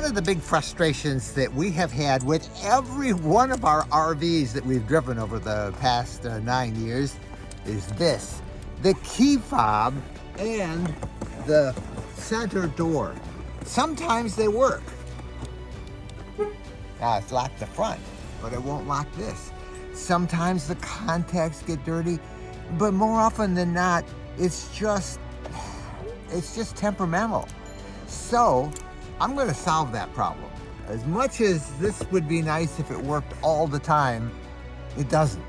of the big frustrations that we have had with every one of our RVs that we've driven over the past 9 years is this: the key fob and the center door. Sometimes they work. Now it's locked the front, but it won't lock this. Sometimes the contacts get dirty, but more often than not, it's just temperamental. So I'm going to solve that problem. As much as this would be nice if it worked all the time, it doesn't.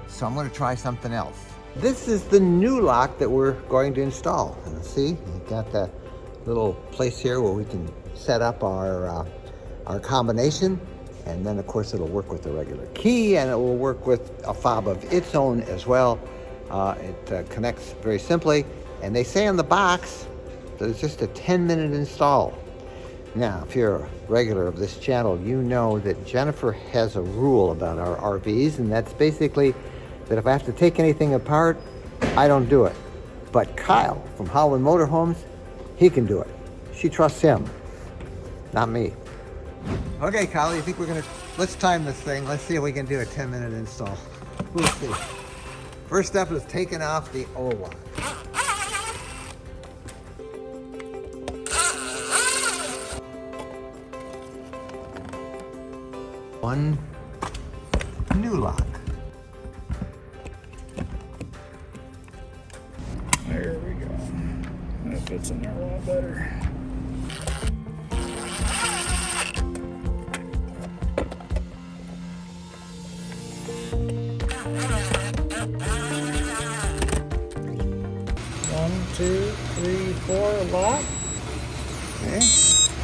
So I'm going to try something else. This is the new lock that we're going to install. And see, we've got that little place here where we can set up our combination. And then of course it'll work with the regular key, and it will work with a fob of its own as well. It connects very simply. And they say on the box that it's just a 10-minute install. Now, if you're a regular of this channel, you know that Jennifer has a rule about our RVs, and that's basically that if I have to take anything apart, I don't do it. But Kyle from Holland Motorhomes, he can do it. She trusts him, not me. Okay, Kyle, you think let's time this thing. Let's see if we can do a 10-minute install. We'll see. First step is taking off the old one. One new lock. There we go. That fits in there a lot better. One, two, three, four, lock. Okay.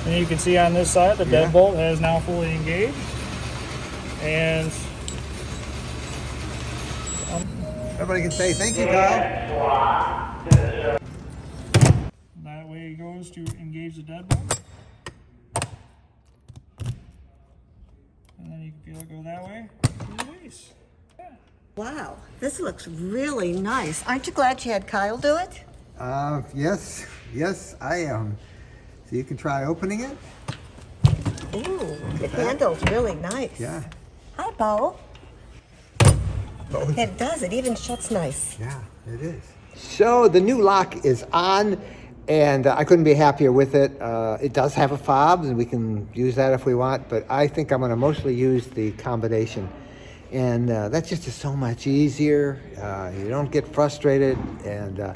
And you can see on this side, the deadbolt has now fully engaged. And everybody can say thank you, Kyle. That way it goes to engage the deadbolt. And then you can feel it go that way. Release. Yeah. Wow, this looks really nice. Aren't you glad you had Kyle do it? Yes, I am. So you can try opening it. Ooh, the handle's really nice. Yeah. Hi, Bo. It does, it even shuts nice. Yeah, it is. So the new lock is on, and I couldn't be happier with it. It does have a fob, and we can use that if we want, but I think I'm going to mostly use the combination. And that just is so much easier. You don't get frustrated, and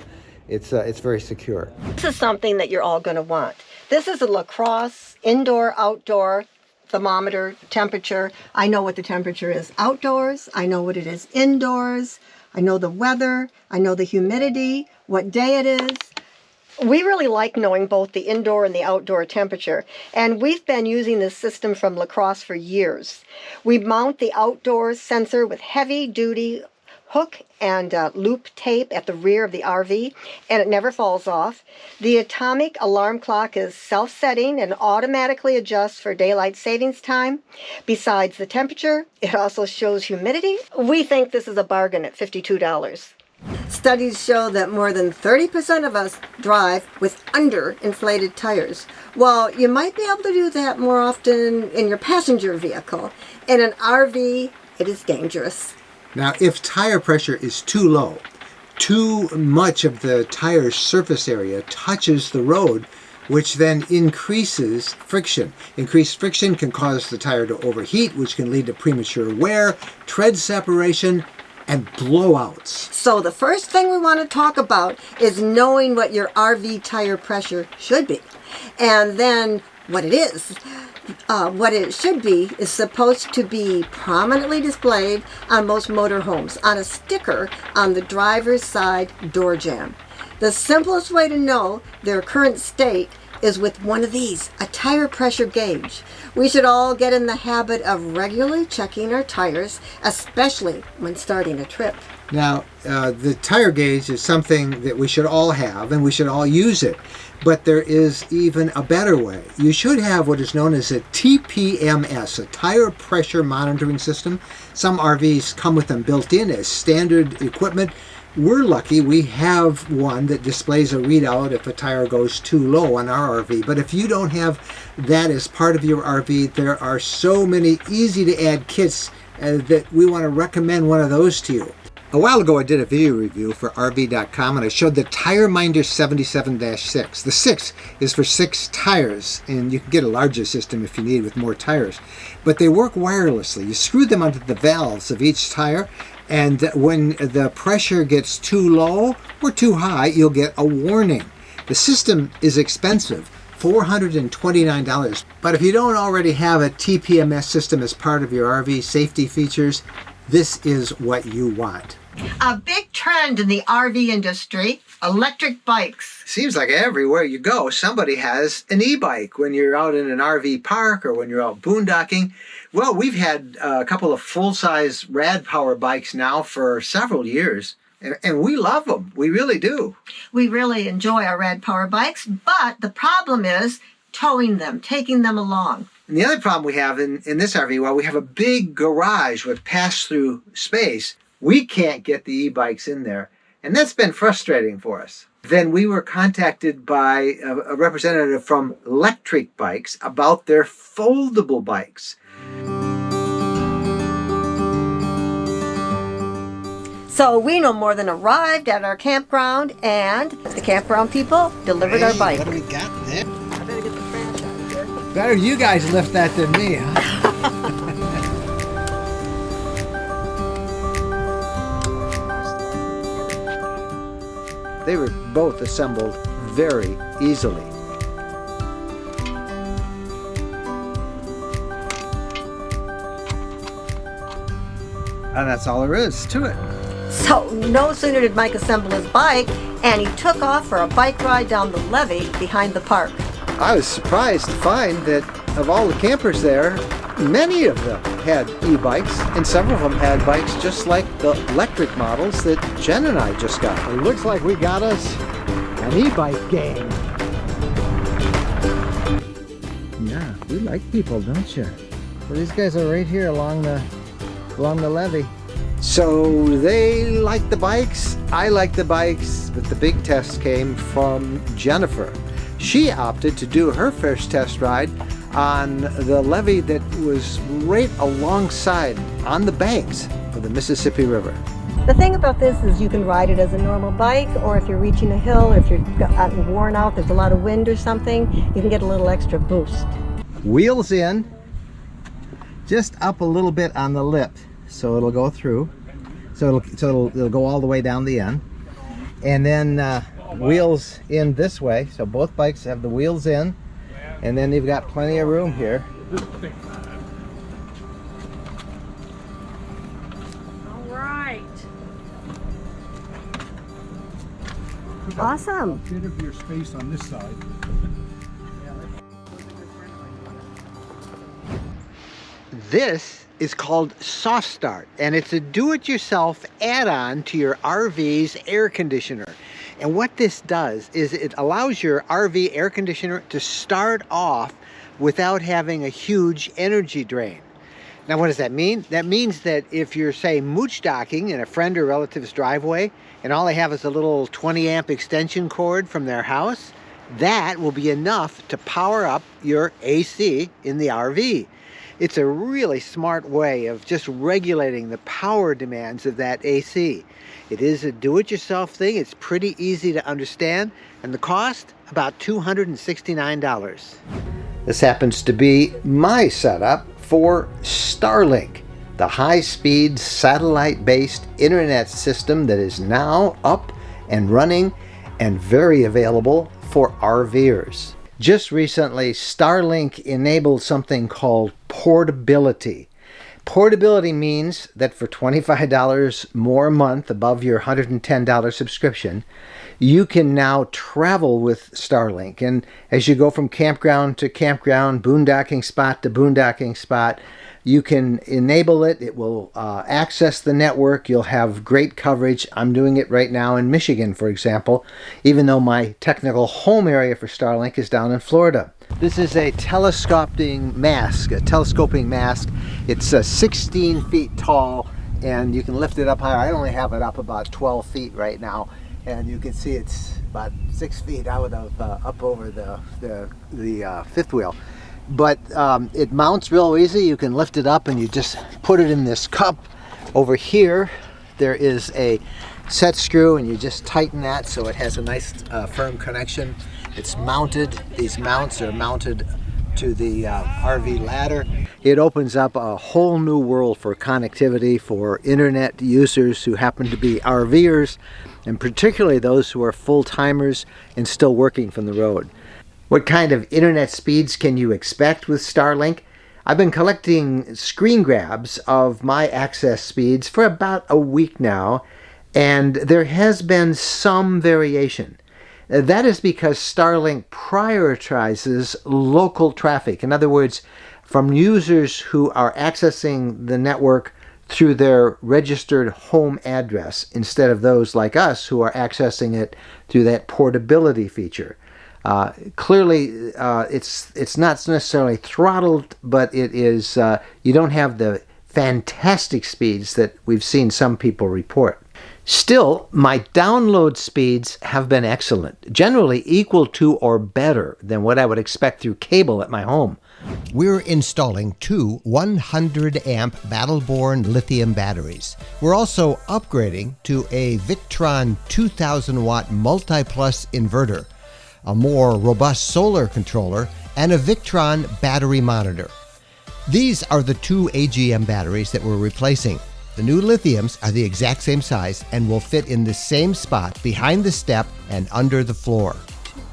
it's very secure. This is something that you're all going to want. This is a LaCrosse indoor-outdoor thermometer temperature. I know what the temperature is outdoors. I know what it is indoors. I know the weather. I know the humidity, what day it is. We really like knowing both the indoor and the outdoor temperature, and we've been using this system from LaCrosse for years. We mount the outdoor sensor with heavy-duty hook and loop tape at the rear of the RV, and it never falls off. The atomic alarm clock is self-setting and automatically adjusts for daylight savings time. Besides the temperature, it also shows humidity. We think this is a bargain at $52. Studies show that more than 30% of us drive with under-inflated tires. Well, you might be able to do that more often in your passenger vehicle. In an RV, it is dangerous. Now, if tire pressure is too low, too much of the tire's surface area touches the road, which then increases friction. Increased friction can cause the tire to overheat, which can lead to premature wear, tread separation, and blowouts. So the first thing we want to talk about is knowing what your RV tire pressure should be, and then what it is. What it should be is supposed to be prominently displayed on most motorhomes on a sticker on the driver's side door jamb. The simplest way to know their current state is with one of these, a tire pressure gauge. We should all get in the habit of regularly checking our tires, especially when starting a trip. Now, the tire gauge is something that we should all have, and we should all use it. But there is even a better way. You should have what is known as a TPMS, a tire pressure monitoring system. Some RVs come with them built in as standard equipment, We're lucky we have one that displays a readout if a tire goes too low on our RV. But if you don't have that as part of your RV, there are so many easy to add kits that we want to recommend one of those to you. A while ago I did a video review for RV.com and I showed the Tire Minder 77-6. The 6 is for 6 tires, and you can get a larger system if you need with more tires. But they work wirelessly. You screw them onto the valves of each tire, and when the pressure gets too low or too high, you'll get a warning. The system is expensive, $429. But if you don't already have a TPMS system as part of your RV safety features, this is what you want. A big trend in the RV industry, electric bikes. Seems like everywhere you go, somebody has an e-bike when you're out in an RV park or when you're out boondocking. Well, we've had a couple of full-size rad power bikes now for several years, and we love them. We really do. We really enjoy our rad power bikes, but the problem is towing them, taking them along. And the other problem we have in this RV, while we have a big garage with pass-through space, we can't get the e-bikes in there. And that's been frustrating for us. Then we were contacted by a representative from Electric Bikes about their foldable bikes. So we no more than arrived at our campground, and the campground people delivered our bike. What do we got there? I better get the trash out of here. Better you guys lift that than me, huh? They were both assembled very easily. And that's all there is to it. So no sooner did Mike assemble his bike, and he took off for a bike ride down the levee behind the park. I was surprised to find that of all the campers there, many of them had e-bikes, and several of them had bikes just like the electric models that Jen and I just got. It looks like we got us an e-bike gang. Yeah, we like people, don't you? Well, these guys are right here along the levee. So they like the bikes, I like the bikes, but the big test came from Jennifer. She opted to do her first test ride on the levee that was right alongside, on the banks of the Mississippi River. The thing about this is you can ride it as a normal bike, or if you're reaching a hill, or if you're gotten worn out, there's a lot of wind or something, you can get a little extra boost. Wheels in, just up a little bit on the lip, so it'll go through. So it'll go all the way down the end. And then wheels in this way, so both bikes have the wheels in, and then you've got plenty of room here. All right. Awesome. A bit of your space on this side. This is called SoftStart, and it's a do-it-yourself add-on to your RV's air conditioner. And what this does is it allows your RV air conditioner to start off without having a huge energy drain. Now, what does that mean? That means that if you're, say, mooch docking in a friend or relative's driveway, and all they have is a little 20-amp extension cord from their house, that will be enough to power up your AC in the RV. It's a really smart way of just regulating the power demands of that AC. It is a do-it-yourself thing. It's pretty easy to understand, and the cost, about $269. This happens to be my setup for Starlink, the high-speed satellite-based internet system that is now up and running and very available for RVers. Just recently, Starlink enabled something called portability. Portability means that for $25 more a month above your $110 subscription, you can now travel with Starlink. And as you go from campground to campground, boondocking spot to boondocking spot, you can enable it. It will access the network. You'll have great coverage. I'm doing it right now in Michigan, for example, even though my technical home area for Starlink is down in Florida. This is a telescoping mast. It's 16 feet tall, and you can lift it up higher. I only have it up about 12 feet right now, and you can see it's about 6 feet out of up over the fifth wheel. But it mounts real easy. You can lift it up and you just put it in this cup. Over here there is a set screw, and you just tighten that so it has a nice firm connection. It's mounted. These mounts are mounted to the RV ladder. It opens up a whole new world for connectivity for internet users who happen to be RVers, and particularly those who are full-timers and still working from the road. What kind of internet speeds can you expect with Starlink? I've been collecting screen grabs of my access speeds for about a week now, and there has been some variation. That is because Starlink prioritizes local traffic. In other words, from users who are accessing the network through their registered home address, instead of those like us who are accessing it through that portability feature. Clearly, it's not necessarily throttled, but it is. You don't have the fantastic speeds that we've seen some people report. Still, my download speeds have been excellent, generally equal to or better than what I would expect through cable at my home. We're installing two 100-amp Battleborn lithium batteries. We're also upgrading to a Victron 2000-watt multi-plus inverter, a more robust solar controller, and a Victron battery monitor. These are the two AGM batteries that we're replacing. The new lithiums are the exact same size and will fit in the same spot behind the step and under the floor.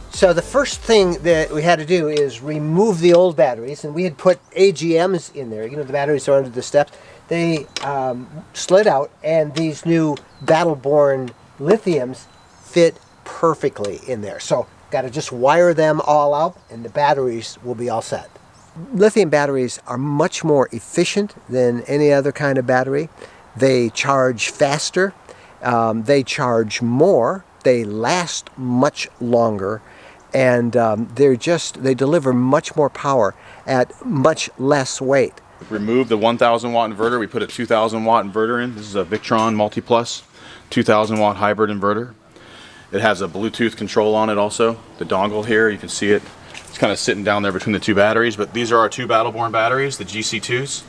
So the first thing that we had to do is remove the old batteries, and we had put AGMs in there. You know, the batteries are under the steps. They slid out, and these new Battleborn lithiums fit perfectly in there. So got to just wire them all up, and the batteries will be all set. Lithium batteries are much more efficient than any other kind of battery. They charge faster, they charge more, they last much longer, and they deliver much more power at much less weight. Remove the 1,000 watt inverter. We put a 2,000 watt inverter in. This is a Victron Multi-Plus 2,000 watt hybrid inverter. It has a Bluetooth control on it also. The dongle here, you can see it. It's kind of sitting down there between the two batteries, but these are our two Battleborn batteries, the GC2s.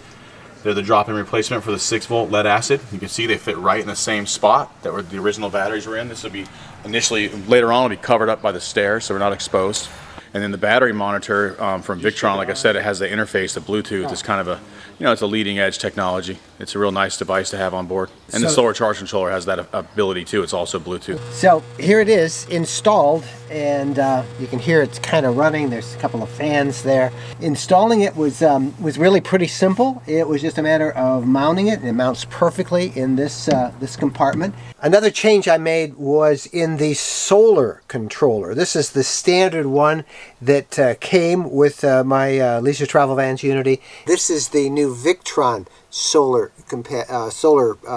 They're the drop-in replacement for the 6-volt lead acid. You can see they fit right in the same spot that were the original batteries were in. This will be initially, later on, will be covered up by the stairs, so we're not exposed. And then the battery monitor from Victron, like I said, it has the interface, the Bluetooth. It's kind of a, it's a leading edge technology. It's a real nice device to have on board. And the solar charge controller has that ability too. It's also Bluetooth. So here it is installed, and you can hear it's kind of running. There's a couple of fans there. Installing it was really pretty simple. It was just a matter of mounting it, and it mounts perfectly in this this compartment. Another change I made was in the solar controller. This is the standard one that came with my Leisure Travel Vans Unity. This is the new Victron solar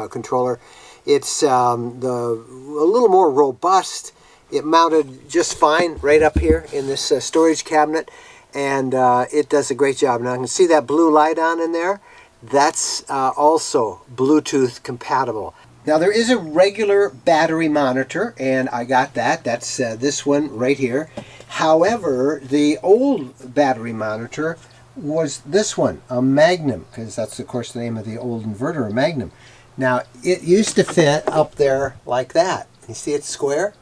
controller. It's a little more robust. It mounted just fine right up here in this storage cabinet, and it does a great job. Now I can see that blue light on in there. That's also Bluetooth compatible. Now there is a regular battery monitor, and I got that. That's this one right here. However, the old battery monitor was this one, a Magnum, because that's of course the name of the old inverter, a Magnum. Now it used to fit up there like that. You see it's square,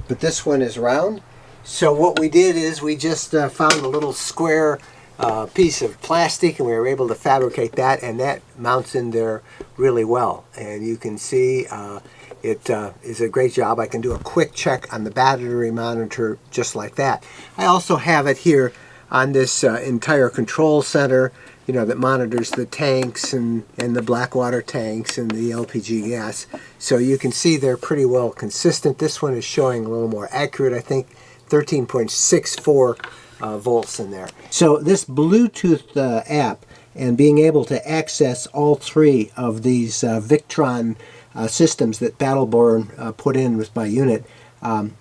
but this one is round. So what we did is we just found a little square piece of plastic, and we were able to fabricate that, and that mounts in there really well. And you can see it is a great job. I can do a quick check on the battery monitor just like that. I also have it here on this entire control center, that monitors the tanks and the blackwater tanks and the LPG gas. So you can see they're pretty well consistent. This one is showing a little more accurate, I think 13.64 volts in there. So this Bluetooth app and being able to access all three of these Victron systems that Battleborn put in with my unit,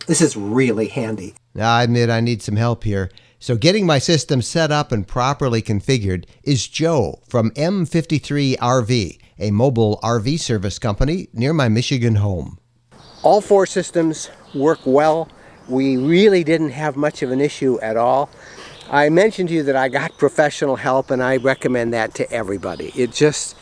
this is really handy. Now, I admit I need some help here. So getting my system set up and properly configured is Joe from M53 RV. a mobile RV service company near my Michigan home. All 4 systems work well. We really didn't have much of an issue at all. I mentioned to you that I got professional help, and I recommend that to everybody. It just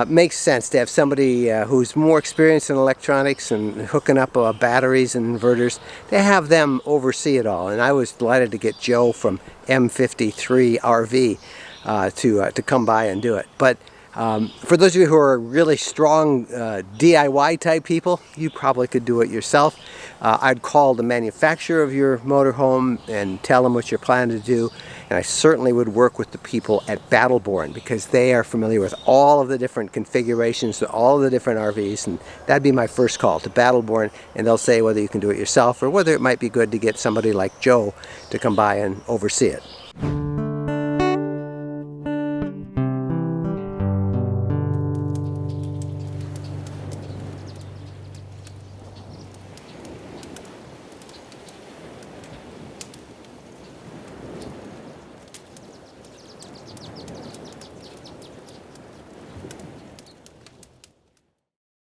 makes sense to have somebody who's more experienced in electronics and hooking up batteries and inverters, to have them oversee it all. And I was delighted to get Joe from M53 RV to come by and do it. But for those of you who are really strong DIY type people, you probably could do it yourself. I'd call the manufacturer of your motorhome and tell them what you're planning to do. And I certainly would work with the people at Battleborn, because they are familiar with all of the different configurations, all of the different RVs. And that'd be my first call, to Battleborn, and they'll say whether you can do it yourself or whether it might be good to get somebody like Joe to come by and oversee it.